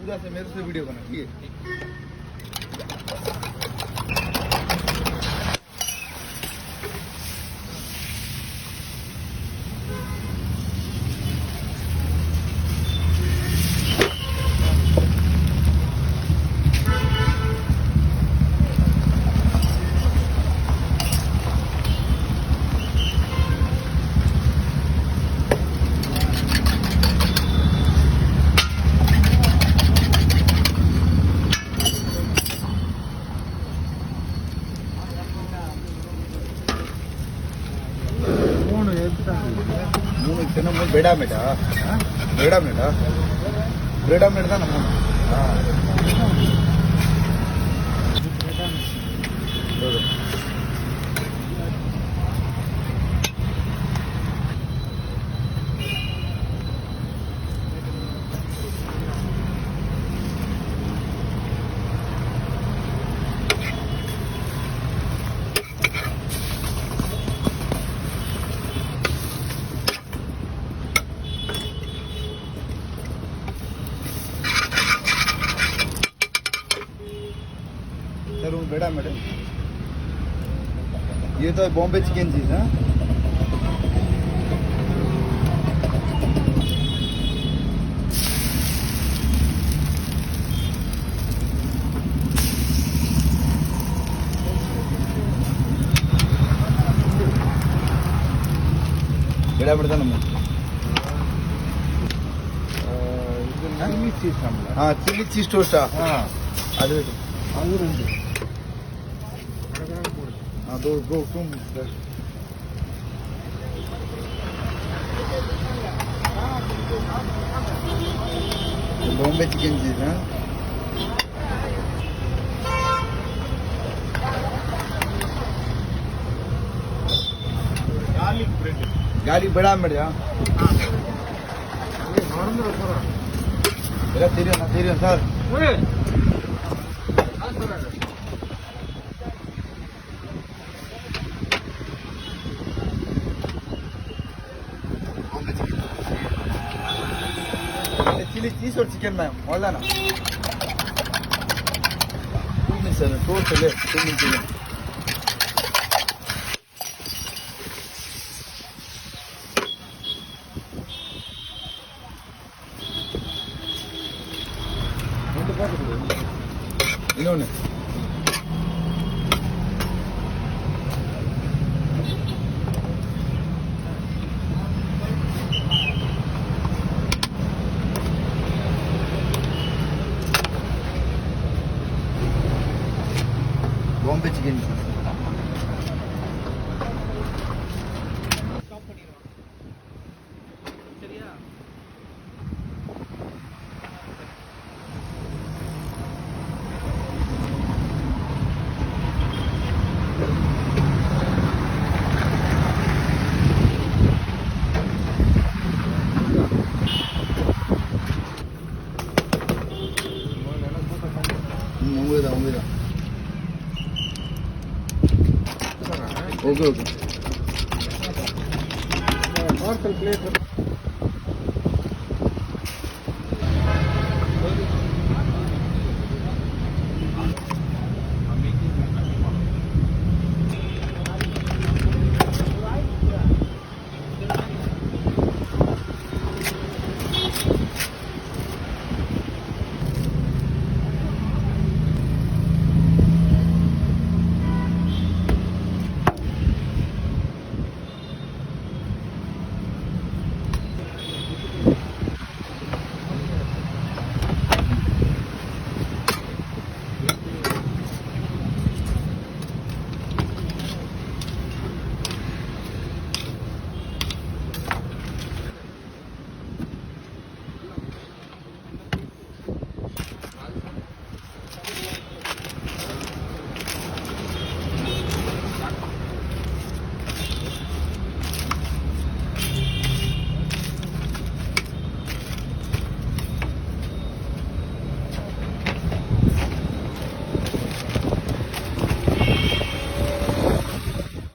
उधर से मेरे से वीडियो बना ठीक है। மூணு சின்ன மூணு பெடா மேட்டா பெடா மேட்டா பெடா மேட் தான் நம்ம सर वो बेड़ा मैडम ये तो बॉम्बे चिकन चीज है बेड़ा बेड़ा नम्बर हाँ चिल्ली चीज टोस्ट हाँ அது ரெண்டு दो दो तुम बॉम्बे चिकन चीज है गाली बड़ा मेरा तेरे सर चिली चीज और चिकन मैम बोला ना सर टोटल चिकन इन्होंने बॉम्बे चिकन उंगेरा ओके ओके पार्सल प्लेट